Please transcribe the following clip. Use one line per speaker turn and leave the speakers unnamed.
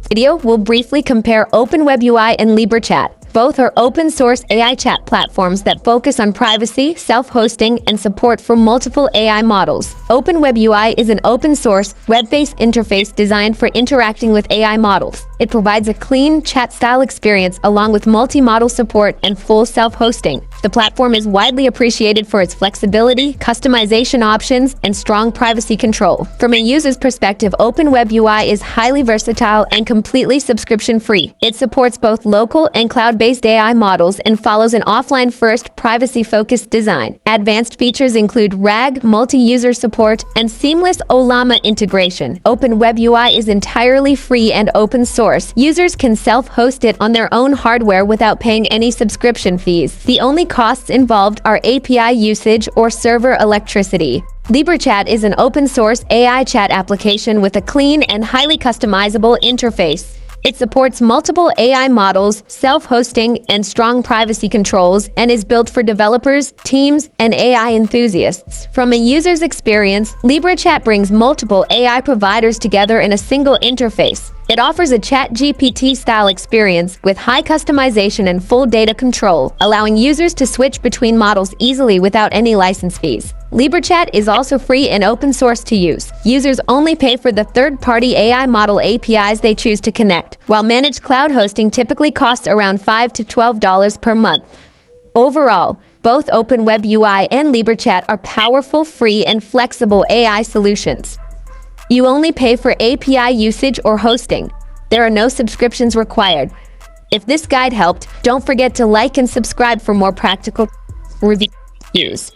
Video will briefly compare Open WebUI and LibreChat. Both are open-source AI chat platforms that focus on privacy, self-hosting, and support for multiple AI models. Open WebUI is an open-source, web-based interface designed for interacting with AI models. It provides a clean, chat-style experience along with multi-model support and full self-hosting. The platform is widely appreciated for its flexibility, customization options, and strong privacy control. From a user's perspective, Open WebUI is highly versatile and completely subscription-free. It supports both local and cloud-based AI models and follows an offline-first, privacy-focused design. Advanced features include RAG, multi-user support, and seamless Ollama integration. Open WebUI is entirely free and open source. Users can self-host it on their own hardware without paying any subscription fees. The only costs involved are API usage or server electricity. LibreChat is an open-source AI chat application with a clean and highly customizable interface. It supports multiple AI models, self-hosting, and strong privacy controls, and is built for developers, teams, and AI enthusiasts. From a user's experience, LibreChat brings multiple AI providers together in a single interface. It offers a ChatGPT-style experience with high customization and full data control, allowing users to switch between models easily without any license fees. LibreChat is also free and open source to use. Users only pay for the third-party AI model APIs they choose to connect, while managed cloud hosting typically costs around $5 to $12 per month. Overall, both Open WebUI and LibreChat are powerful, free, and flexible AI solutions. You only pay for API usage or hosting. There are no subscriptions required. If this guide helped, don't forget to like and subscribe for more practical reviews.